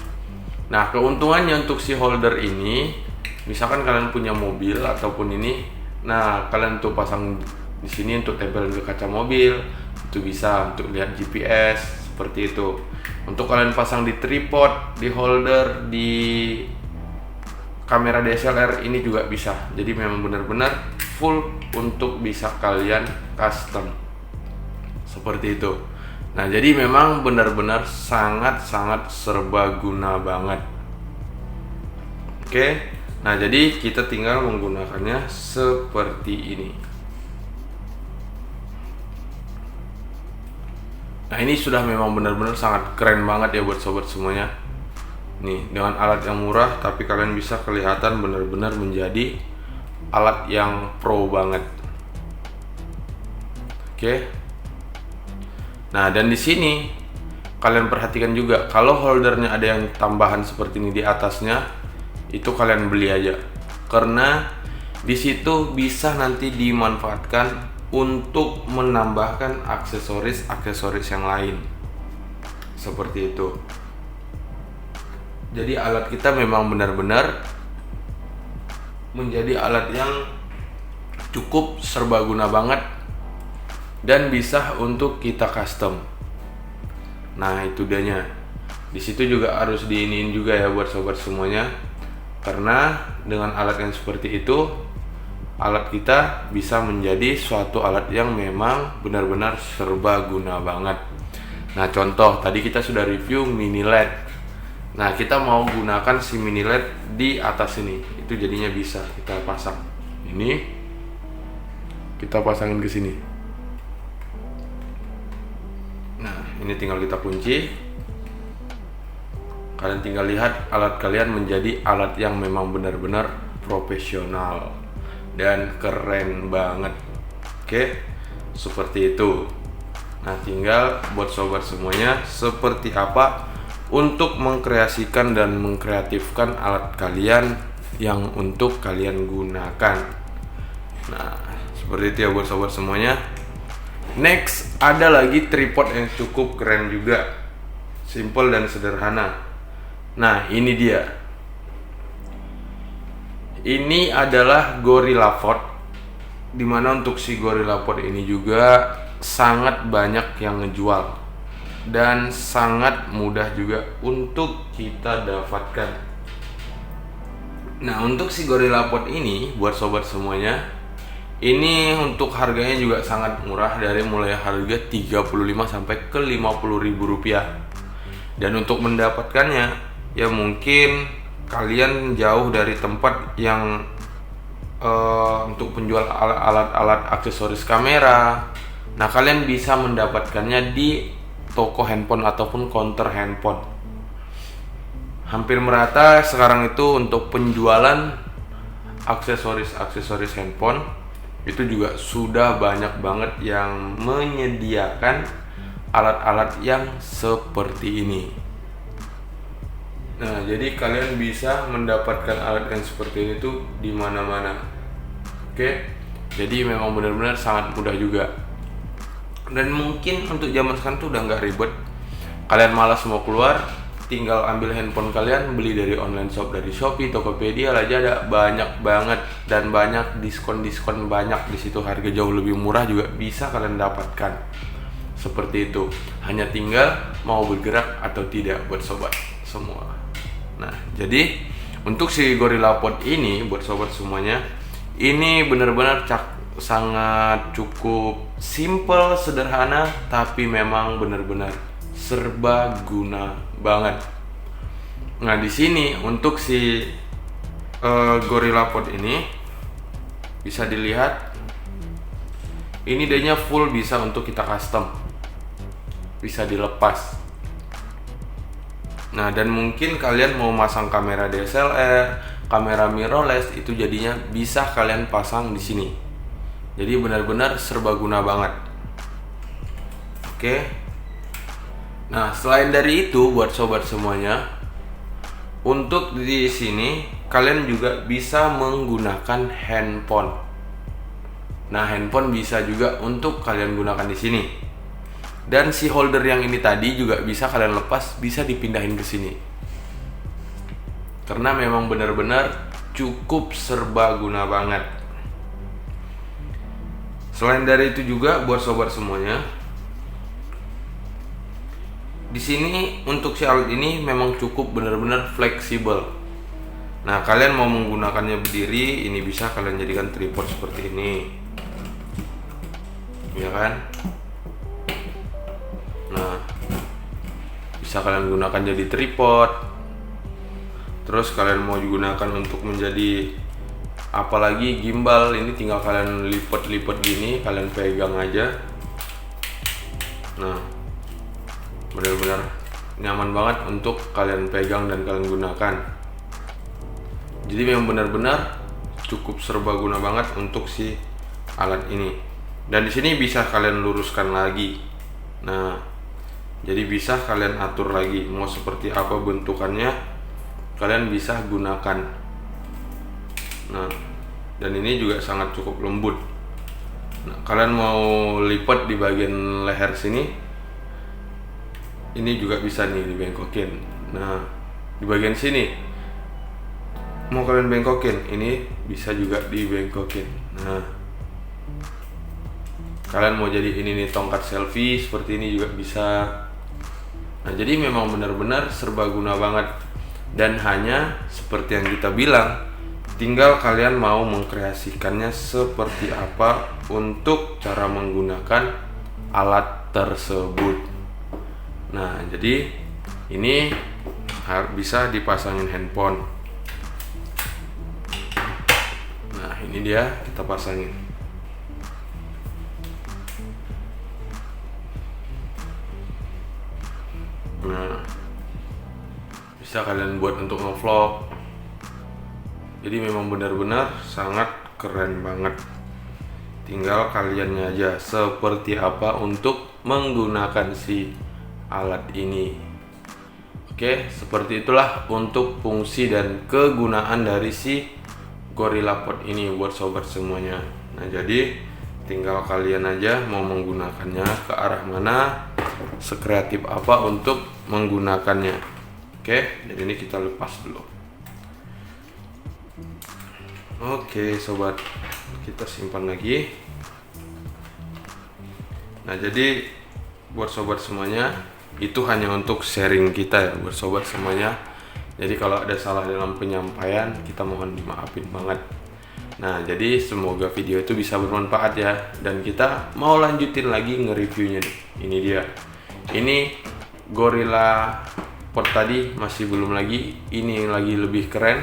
Nah, keuntungannya untuk si holder ini, misalkan kalian punya mobil ataupun ini, nah kalian tuh pasang di sini untuk tempel ke kaca mobil, itu bisa untuk lihat GPS seperti itu. Untuk kalian pasang di tripod, di holder, di kamera DSLR ini juga bisa. Jadi memang benar-benar full untuk bisa kalian custom seperti itu. Nah, jadi memang benar-benar sangat-sangat serbaguna banget. Oke. Nah, jadi kita tinggal menggunakannya seperti ini. Nah, ini sudah memang benar-benar sangat keren banget ya buat sobat semuanya. Nih, dengan alat yang murah tapi kalian bisa kelihatan benar-benar menjadi alat yang pro banget. Oke. Nah, dan di sini kalian perhatikan juga kalau holdernya ada yang tambahan seperti ini di atasnya, itu kalian beli aja. Karena di situ bisa nanti dimanfaatkan untuk menambahkan aksesoris yang lain. Seperti itu. Jadi alat kita memang benar-benar menjadi alat yang cukup serbaguna banget dan bisa untuk kita custom. Nah, itu dianya. Di situ juga harus diiniin juga ya buat sobat semuanya. Karena dengan alat yang seperti itu, alat kita bisa menjadi suatu alat yang memang benar-benar serbaguna banget. Nah, contoh tadi kita sudah review mini LED. Nah, kita mau gunakan si mini LED di atas ini. Itu jadinya bisa kita pasang. Ini kita pasangin ke sini. Nah, ini tinggal kita kunci. Kalian tinggal lihat alat kalian menjadi alat yang memang benar-benar profesional dan keren banget. Oke, seperti itu. Nah, tinggal buat sobat semuanya seperti apa untuk mengkreasikan dan mengkreatifkan alat kalian yang untuk kalian gunakan. Nah, seperti itu ya buat sobat semuanya. Next, ada lagi tripod yang cukup keren juga, simple dan sederhana. Nah, ini dia. Ini adalah GorillaPod, dimana untuk si GorillaPod ini juga sangat banyak yang ngejual dan sangat mudah juga untuk kita dapatkan. Nah, untuk si GorillaPod ini buat sobat semuanya, ini untuk harganya juga sangat murah, dari mulai harga 35 sampai ke 50.000 rupiah. Dan untuk mendapatkannya, ya mungkin kalian jauh dari tempat yang untuk penjual alat-alat aksesoris kamera. Nah, kalian bisa mendapatkannya di toko handphone ataupun counter handphone. Hampir merata sekarang itu untuk penjualan aksesoris handphone itu juga sudah banyak banget yang menyediakan alat-alat yang seperti ini. Nah, jadi kalian bisa mendapatkan alat yang seperti ini tuh di mana-mana. Oke. Jadi memang benar-benar sangat mudah juga. Dan mungkin untuk zaman sekarang tuh udah nggak ribet. Kalian malas mau keluar, tinggal ambil handphone kalian, beli dari online shop, dari Shopee, Tokopedia, Lazada, banyak banget dan banyak diskon banyak di situ, harga jauh lebih murah juga bisa kalian dapatkan. Seperti itu. Hanya tinggal mau bergerak atau tidak buat sobat semua. Nah, jadi untuk si GorillaPod ini buat sobat semuanya, ini benar-benar sangat cukup simple, sederhana, tapi memang benar-benar serbaguna banget. Nah, di sini untuk si GorillaPod ini bisa dilihat, ini dia full bisa untuk kita custom, bisa dilepas. Nah, dan mungkin kalian mau masang kamera DSLR, kamera mirrorless, itu jadinya bisa kalian pasang di sini. Jadi benar-benar serbaguna banget. Oke. Nah, selain dari itu buat sobat semuanya, untuk di sini kalian juga bisa menggunakan handphone. Nah, handphone bisa juga untuk kalian gunakan di sini. Dan si holder yang ini tadi juga bisa kalian lepas, bisa dipindahin ke sini. Karena memang benar-benar cukup serbaguna banget. Selain dari itu juga buat sobat semuanya, di sini untuk si alat ini memang cukup benar-benar fleksibel. Nah, kalian mau menggunakannya berdiri, ini bisa kalian jadikan tripod seperti ini, ya kan? Nah, bisa kalian gunakan jadi tripod. Terus kalian mau digunakan untuk menjadi apalagi gimbal, ini tinggal kalian lipat-lipat gini, kalian pegang aja. Nah, benar-benar nyaman banget untuk kalian pegang dan kalian gunakan. Jadi memang benar-benar cukup serbaguna banget untuk si alat ini. Dan di sini bisa kalian luruskan lagi. Nah, jadi bisa kalian atur lagi mau seperti apa bentukannya, kalian bisa gunakan. Nah, dan ini juga sangat cukup lembut. Nah, kalian mau lipat di bagian leher sini, ini juga bisa nih dibengkokin. Nah, di bagian sini mau kalian bengkokin, ini bisa juga dibengkokin. Nah, kalian mau jadi ini nih tongkat selfie seperti ini juga bisa. Nah, jadi memang benar-benar serbaguna banget. Dan hanya seperti yang kita bilang, tinggal kalian mau mengkreasikannya seperti apa untuk cara menggunakan alat tersebut. Nah, jadi ini bisa dipasangin handphone. Nah, ini dia, kita pasangin. Nah, bisa kalian buat untuk ngevlog. Jadi memang benar-benar sangat keren banget. Tinggal kaliannya aja seperti apa untuk menggunakan si alat ini. Oke, seperti itulah untuk fungsi dan kegunaan dari si GorillaPod ini buat sobat semuanya. Nah, jadi tinggal kalian aja mau menggunakannya ke arah mana, sekreatif apa untuk menggunakannya. Oke, jadi ini kita lepas dulu. Oke sobat, kita simpan lagi. Nah, jadi buat sobat semuanya, itu hanya untuk sharing kita ya buat sobat semuanya. Jadi kalau ada salah dalam penyampaian, kita mohon dimaafin banget. Nah, jadi semoga video itu bisa bermanfaat ya. Dan kita mau lanjutin lagi nge-reviewnya. Ini dia. Ini GorillaPod tadi masih belum lagi. Ini lagi lebih keren.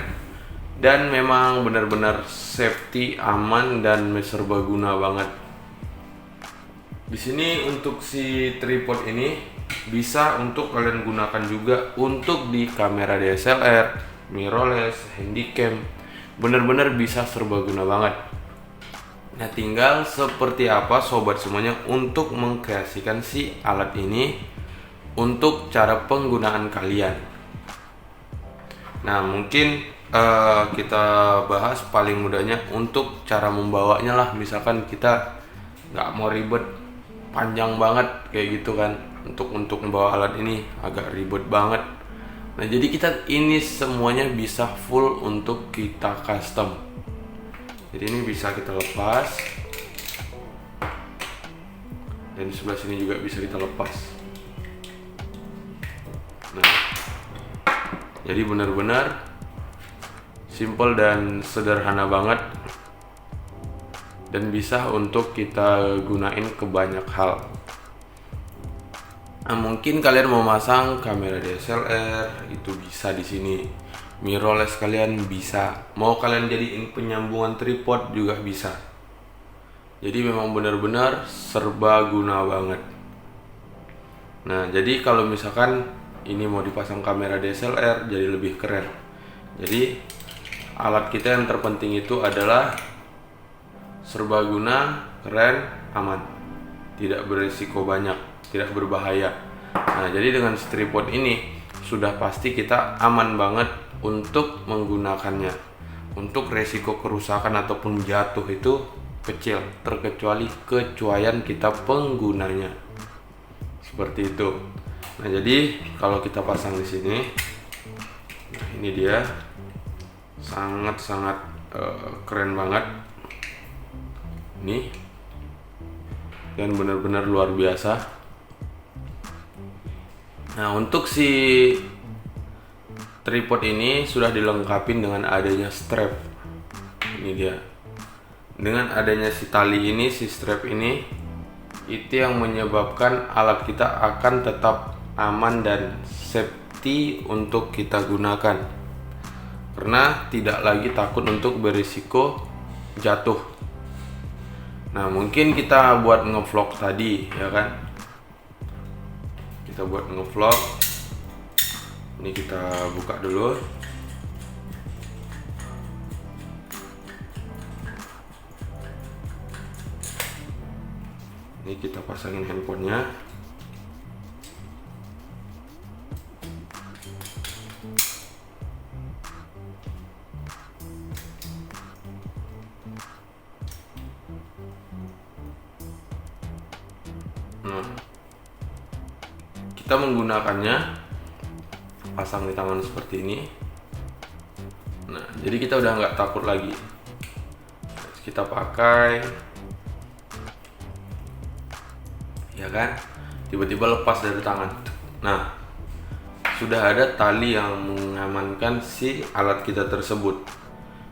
Dan memang benar-benar safety, aman, dan serbaguna banget. Di sini untuk si tripod ini bisa untuk kalian gunakan juga untuk di kamera DSLR, mirrorless, handycam. Benar-benar bisa serbaguna banget. Nah, tinggal seperti apa sobat semuanya untuk mengkreasikan si alat ini untuk cara penggunaan kalian. Nah, mungkin kita bahas paling mudahnya untuk cara membawanya lah. Misalkan kita nggak mau ribet panjang banget kayak gitu kan, untuk membawa alat ini agak ribet banget. Nah, jadi kita ini semuanya bisa full untuk kita custom. Jadi ini bisa kita lepas, dan di sebelah sini juga bisa kita lepas. Nah, jadi benar-benar simple dan sederhana banget, dan bisa untuk kita gunain ke banyak hal. Nah, mungkin kalian mau masang kamera DSLR itu bisa di sini. Mirrorless kalian bisa. Mau kalian jadiin penyambungan tripod juga bisa. Jadi memang benar-benar serbaguna banget. Nah, jadi kalau misalkan ini mau dipasang kamera DSLR jadi lebih keren. Jadi alat kita yang terpenting itu adalah serbaguna, keren, aman, tidak beresiko banyak, tidak berbahaya. Nah, jadi dengan tripod ini sudah pasti kita aman banget untuk menggunakannya. Untuk resiko kerusakan ataupun jatuh itu kecil, terkecuali kecuaian kita penggunanya. Seperti itu. Nah, jadi kalau kita pasang di sini, nah ini dia, sangat-sangat keren banget. Ini dan benar-benar luar biasa. Nah, untuk si tripod ini sudah dilengkapi dengan adanya strap. Ini dia. Dengan adanya si tali ini, si strap ini, itu yang menyebabkan alat kita akan tetap aman dan safety untuk kita gunakan. Karena tidak lagi takut untuk berisiko jatuh. Nah, mungkin kita buat ngevlog tadi, ya kan? Kita buat ngevlog. Ini kita buka dulu. Ini kita pasangin handphonenya. Nah, kita menggunakannya, pasang di tangan seperti ini. Nah, jadi kita udah nggak takut lagi. Kita pakai, ya kan, tiba-tiba lepas dari tangan. Nah, sudah ada tali yang mengamankan si alat kita tersebut.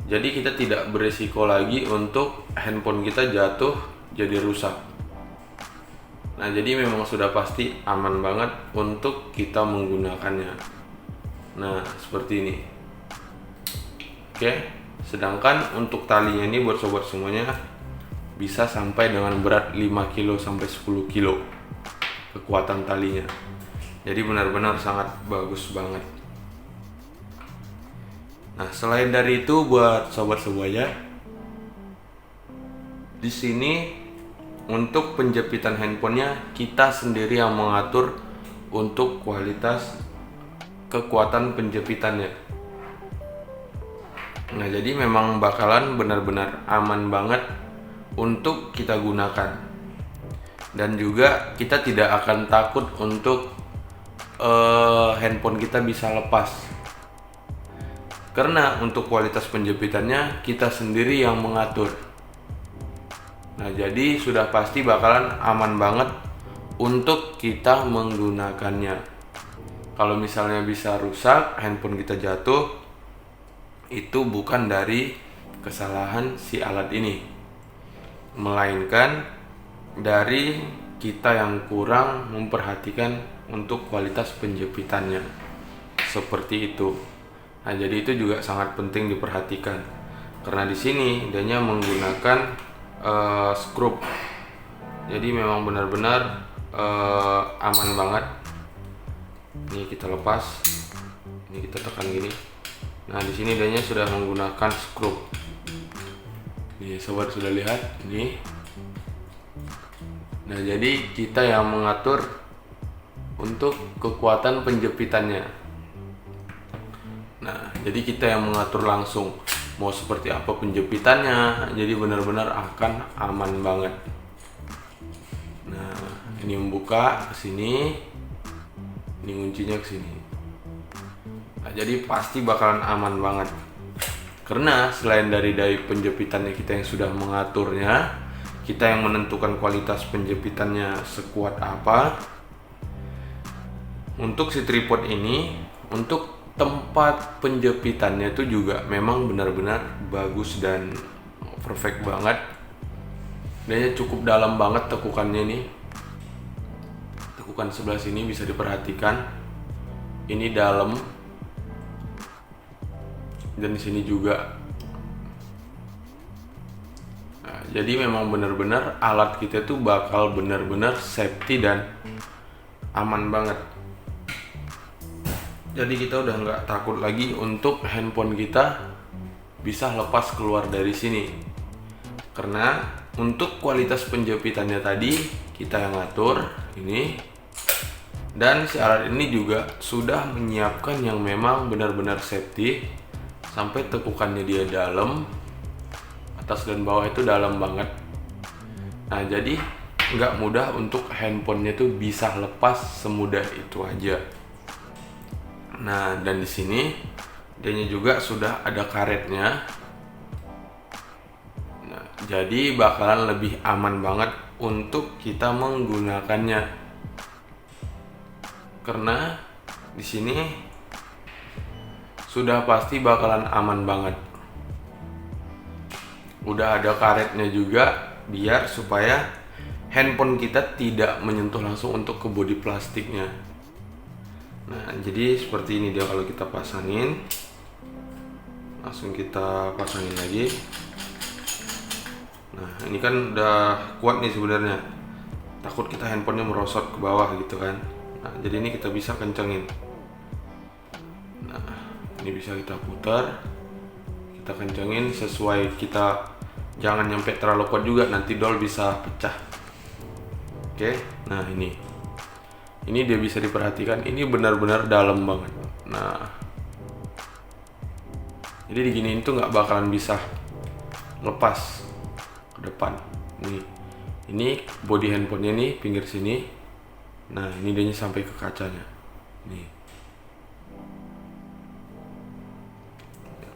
Jadi kita tidak berisiko lagi untuk handphone kita jatuh jadi rusak. Nah, jadi memang sudah pasti aman banget untuk kita menggunakannya. Nah, seperti ini. Oke, sedangkan untuk talinya ini buat sobat semuanya bisa sampai dengan berat 5 kilo sampai 10 kilo kekuatan talinya. Jadi benar-benar sangat bagus banget. Nah, selain dari itu buat sobat semuanya, di sini untuk penjepitan handphonenya kita sendiri yang mengatur untuk kualitas kekuatan penjepitannya. Nah, jadi memang bakalan benar-benar aman banget untuk kita gunakan. Dan juga kita tidak akan takut untuk handphone kita bisa lepas. Karena untuk kualitas penjepitannya kita sendiri yang mengatur. Nah, jadi sudah pasti bakalan aman banget untuk kita menggunakannya. Kalau misalnya bisa rusak, handphone kita jatuh, itu bukan dari kesalahan si alat ini, melainkan dari kita yang kurang memperhatikan untuk kualitas penjepitannya. Seperti itu. Nah, jadi itu juga sangat penting diperhatikan. Karena di sini dia menggunakan skrup. Jadi memang benar-benar aman banget. Ini kita lepas. Ini kita tekan gini. Nah, di sini dia sudah menggunakan skrup. Nih, sobat sudah lihat ini. Nah, jadi kita yang mengatur untuk kekuatan penjepitannya. Nah, jadi kita yang mengatur langsung mau seperti apa penjepitannya. Jadi benar-benar akan aman banget. Nah, ini membuka ke sini. Ini kuncinya ke sini. Nah, jadi pasti bakalan aman banget. Karena selain dari penjepitannya kita yang sudah mengaturnya, kita yang menentukan kualitas penjepitannya sekuat apa. Untuk si tripod ini, untuk tempat penjepitannya itu juga memang benar-benar bagus dan perfect banget. Dia cukup dalam banget tekukannya nih. Tekukan sebelah sini bisa diperhatikan. Ini dalam. Dan di sini juga. Nah, jadi memang benar-benar alat kita tuh bakal benar-benar safety dan aman banget. Jadi kita udah nggak takut lagi untuk handphone kita bisa lepas keluar dari sini. Karena untuk kualitas penjepitannya tadi kita yang ngatur ini. Dan si alat ini juga sudah menyiapkan yang memang benar-benar safety, sampai tekukannya dia dalam, atas dan bawah itu dalam banget. Nah, jadi nggak mudah untuk handphonenya tuh bisa lepas semudah itu aja. Nah, dan di sini dianya juga sudah ada karetnya. Nah, jadi bakalan lebih aman banget untuk kita menggunakannya. Karena di sini sudah pasti bakalan aman banget. Udah ada karetnya juga biar supaya handphone kita tidak menyentuh langsung untuk ke bodi plastiknya. Nah, jadi seperti ini dia kalau kita pasangin. Langsung kita pasangin lagi. Nah, ini kan udah kuat nih sebenarnya. Takut kita handphonenya merosot ke bawah gitu kan. Nah, jadi ini kita bisa kencengin. Nah, ini bisa kita putar, kita kencengin sesuai kita, jangan nyampe terlalu kuat juga, nanti dol bisa pecah. Oke, nah ini dia bisa diperhatikan, ini benar-benar dalam banget. Nah, jadi diginiin tuh nggak bakalan bisa lepas ke depan. Ini body handphonenya nih, pinggir sini. Nah, ini dia sampai ke kacanya. Nih.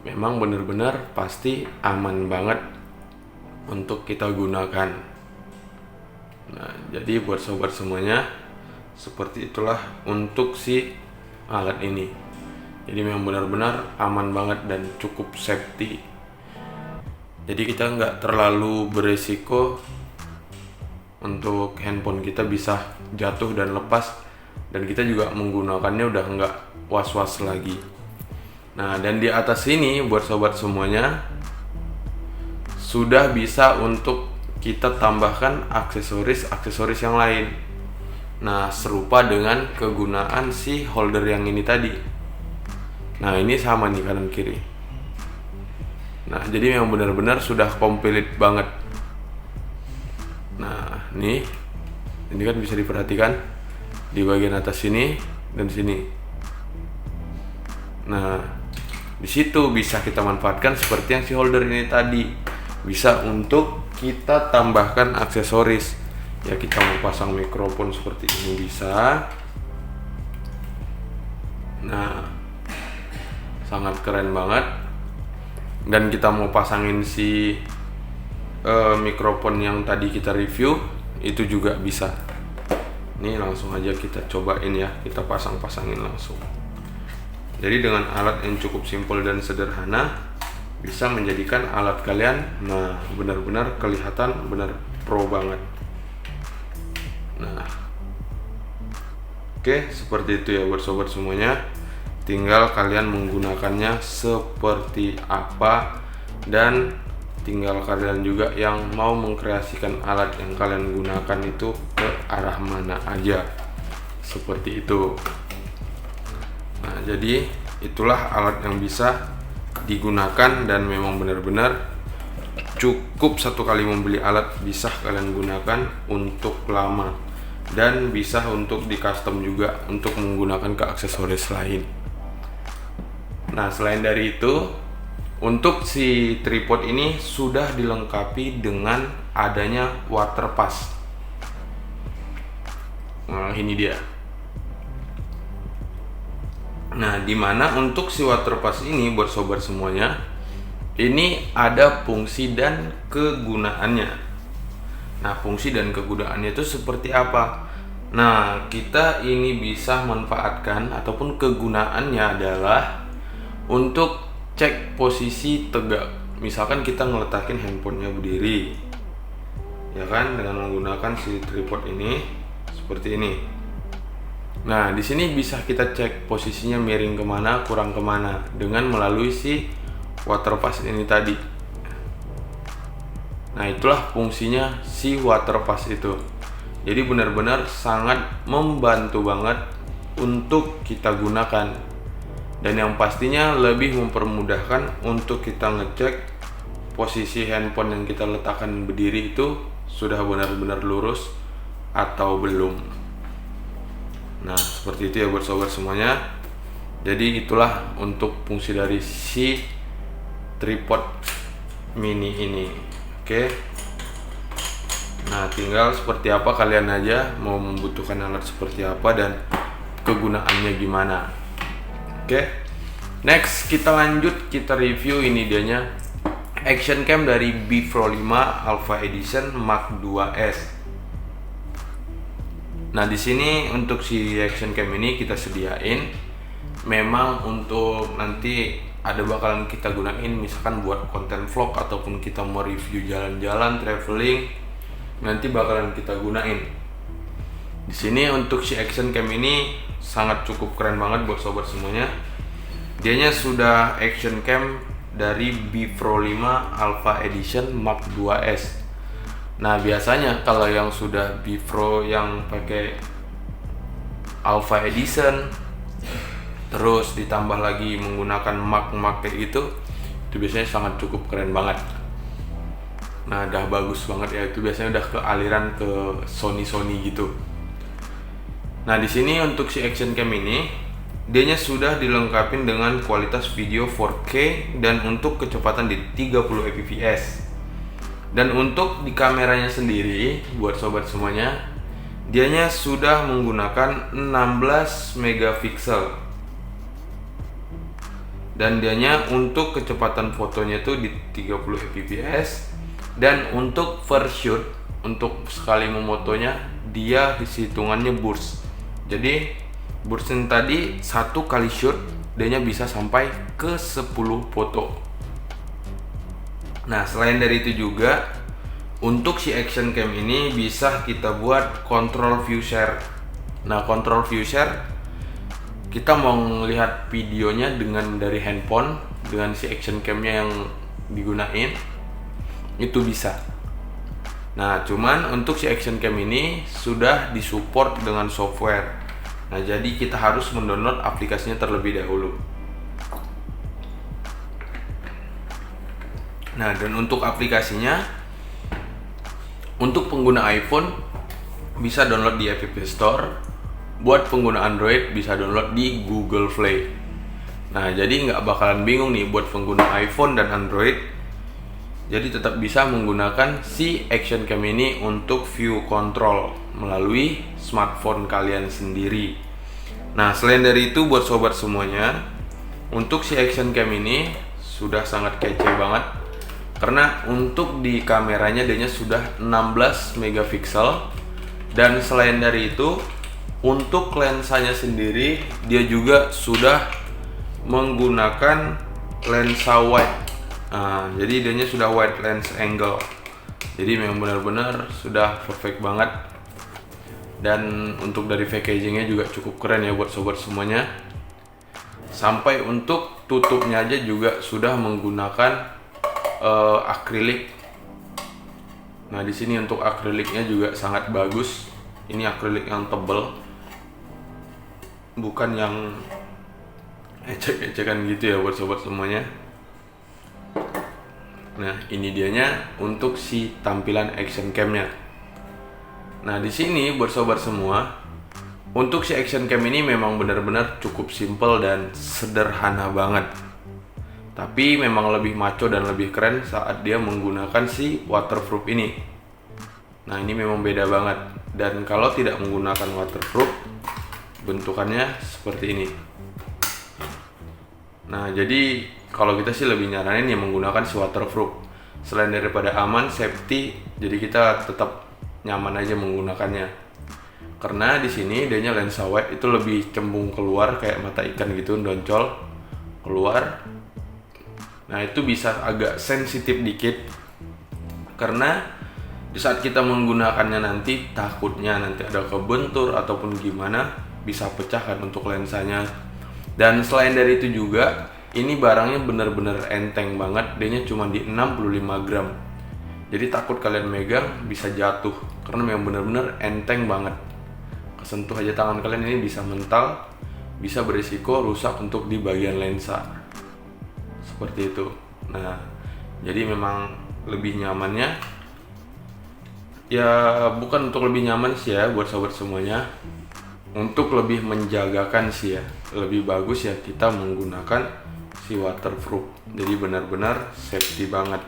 Memang benar-benar pasti aman banget untuk kita gunakan. Nah, jadi buat sobat semuanya, seperti itulah untuk si alat ini. Jadi memang benar-benar aman banget dan cukup safety. Jadi kita nggak terlalu beresiko untuk handphone kita bisa jatuh dan lepas, dan kita juga menggunakannya udah nggak was-was lagi. Nah, dan di atas sini buat sobat semuanya sudah bisa untuk kita tambahkan aksesoris yang lain. Nah, serupa dengan kegunaan si holder yang ini tadi. Nah, ini sama nih kanan kiri. Nah, jadi yang benar-benar sudah komplit banget. Nah, ini kan bisa diperhatikan di bagian atas sini dan sini. Nah, di situ bisa kita manfaatkan seperti yang si holder ini tadi. Bisa untuk kita tambahkan aksesoris. Ya, kita mau pasang mikrofon seperti ini bisa. Nah, sangat keren banget. Dan kita mau pasangin si mikrofon yang tadi kita review itu juga bisa. Ini langsung aja kita cobain ya, kita pasangin langsung. Jadi dengan alat yang cukup simpel dan sederhana bisa menjadikan alat kalian benar-benar kelihatan benar pro banget. Nah, oke, seperti itu ya buat sobat semuanya. Tinggal kalian menggunakannya seperti apa, dan tinggal kalian juga yang mau mengkreasikan alat yang kalian gunakan itu ke arah mana aja, seperti itu. Nah, jadi itulah alat yang bisa digunakan, dan memang benar-benar cukup satu kali membeli alat bisa kalian gunakan untuk lama, dan bisa untuk di custom juga untuk menggunakan ke aksesoris lain. Nah, selain dari itu, untuk si tripod ini sudah dilengkapi dengan adanya water pass. Nah, ini dia. Nah, dimana untuk si water pass ini buat sobat semuanya, ini ada fungsi dan kegunaannya. Nah, fungsi dan kegunaannya itu seperti apa? Nah, kita ini bisa manfaatkan ataupun kegunaannya adalah untuk cek posisi tegak. Misalkan kita ngeletakin handphonenya berdiri, ya kan, dengan menggunakan si tripod ini seperti ini. Nah, di sini bisa kita cek posisinya miring kemana, kurang kemana, dengan melalui si water pass ini tadi. Nah, itulah fungsinya si water pass itu. Jadi benar-benar sangat membantu banget untuk kita gunakan. Dan yang pastinya lebih mempermudahkan untuk kita ngecek posisi handphone yang kita letakkan berdiri itu sudah benar-benar lurus atau belum. Nah seperti itu ya buat sobat semuanya. Jadi itulah untuk fungsi dari si tripod mini ini. Oke. Nah tinggal seperti apa kalian aja mau membutuhkan alat seperti apa dan kegunaannya gimana. Oke. Next kita lanjut, kita review ini dianya action cam dari B Pro 5 Alpha Edition Mark 2S. Nah di sini untuk si action cam ini kita sediain memang untuk nanti ada bakalan kita gunain misalkan buat konten vlog ataupun kita mau review jalan-jalan traveling, nanti bakalan kita gunain. Di sini untuk si action cam ini sangat cukup keren banget buat sobat semuanya. Dianya sudah action cam dari B Pro 5 Alpha Edition Mark 2S. Nah biasanya kalau yang sudah B Pro yang pakai Alpha Edition terus ditambah lagi menggunakan Mark kayak gitu, itu biasanya sangat cukup keren banget. Nah udah bagus banget ya, itu biasanya udah ke aliran ke Sony gitu. Nah di sini untuk si action cam ini dianya sudah dilengkapi dengan kualitas video 4K dan untuk kecepatan di 30 fps. Dan untuk di kameranya sendiri buat sobat semuanya, dianya sudah menggunakan 16 megapiksel. Dan dianya untuk kecepatan fotonya itu di 30 fps. Dan untuk first shoot, untuk sekali memotonya dia hitungannya burst. Jadi burstnya tadi satu kali shoot dianya bisa sampai ke 10 foto. Nah selain dari itu juga untuk si action cam ini bisa kita buat control view share. Nah control view share kita mau melihat videonya dengan dari handphone dengan si action camnya yang digunain itu bisa. Nah cuman untuk si action cam ini sudah disupport dengan software. Nah jadi kita harus mendownload aplikasinya terlebih dahulu. Nah dan untuk aplikasinya, untuk pengguna iPhone bisa download di App Store. Buat pengguna Android bisa download di Google Play. Nah jadi nggak bakalan bingung nih buat pengguna iPhone dan Android. Jadi tetap bisa menggunakan si action cam ini untuk view control melalui smartphone kalian sendiri. Nah selain dari itu buat sobat semuanya, untuk si action cam ini sudah sangat kece banget. Karena untuk di kameranya dia sudah 16 megapiksel. Dan selain dari itu untuk lensanya sendiri dia juga sudah menggunakan lensa wide. Nah, jadi dia sudah wide lens angle. Jadi memang benar-benar sudah perfect banget. Dan untuk dari packagingnya juga cukup keren ya buat sobat semuanya. Sampai untuk tutupnya aja juga sudah menggunakan akrilik. Nah di sini untuk akriliknya juga sangat bagus. Ini akrilik yang tebal, bukan yang ecek-ecekan gitu ya buat sobat semuanya. Nah ini dianya untuk si tampilan action camnya. Nah di sini buat sobat semua, untuk si action cam ini memang benar-benar cukup simple dan sederhana banget. Tapi memang lebih maco dan lebih keren saat dia menggunakan si waterproof ini. Nah ini memang beda banget. Dan kalau tidak menggunakan waterproof, bentukannya seperti ini. Nah jadi kalau kita sih lebih nyaranin yang menggunakan si waterproof. Selain daripada aman, safety, jadi kita tetap nyaman aja menggunakannya. Karena di sini dianya lensa wide itu lebih cembung keluar kayak mata ikan gitu, doncol keluar. Nah itu bisa agak sensitif dikit. Karena di saat kita menggunakannya nanti takutnya nanti ada kebentur ataupun gimana, bisa pecah kan untuk lensanya. Dan selain dari itu juga ini barangnya bener-bener enteng banget, dianya cuma di 65 gram. Jadi takut kalian megang bisa jatuh karena memang bener-bener enteng banget. Kesentuh aja tangan kalian ini bisa mental, bisa berisiko rusak untuk di bagian lensa. Seperti itu. Nah, jadi memang lebih nyamannya ya bukan untuk lebih nyaman sih ya buat sobat semuanya. untuk lebih menjagakan sih ya, lebih bagus ya kita menggunakan si waterproof, jadi benar-benar safety banget.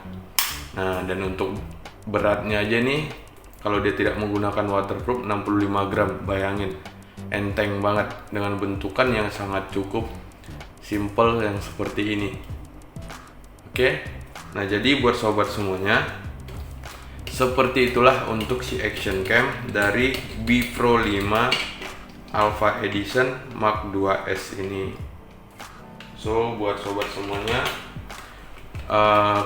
Nah, dan untuk beratnya aja nih, kalau dia tidak menggunakan waterproof 65 gram, bayangin enteng banget dengan bentukan yang sangat cukup simple yang seperti ini. Oke, nah jadi buat sobat semuanya, seperti itulah untuk si action cam dari Bipro 5 Alpha Edition Mark 2S ini. So buat sobat semuanya,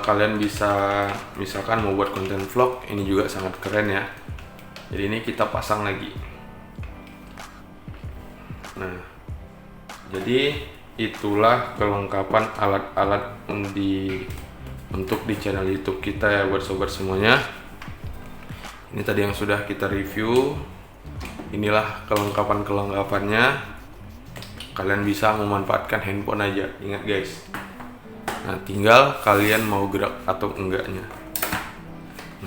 kalian bisa misalkan mau buat konten vlog, ini juga sangat keren ya. Jadi ini kita pasang lagi. Nah, jadi itulah kelengkapan alat-alat untuk di channel YouTube kita ya buat sobat semuanya. Ini tadi yang sudah kita review. Inilah kelengkapannya. Kalian bisa memanfaatkan handphone aja, ingat guys. Nah, tinggal kalian mau gerak atau enggaknya.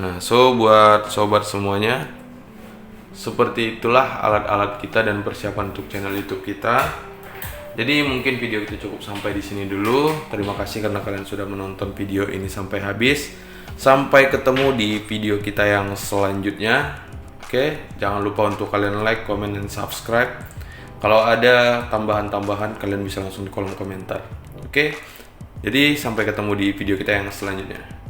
Nah, so buat sobat semuanya, seperti itulah alat-alat kita dan persiapan untuk channel YouTube kita. Jadi mungkin video kita cukup sampai di sini dulu. Terima kasih karena kalian sudah menonton video ini sampai habis. Sampai ketemu di video kita yang selanjutnya. Oke, jangan lupa untuk kalian like, comment, dan subscribe. Kalau ada tambahan-tambahan, kalian bisa langsung di kolom komentar. Oke, jadi sampai ketemu di video kita yang selanjutnya.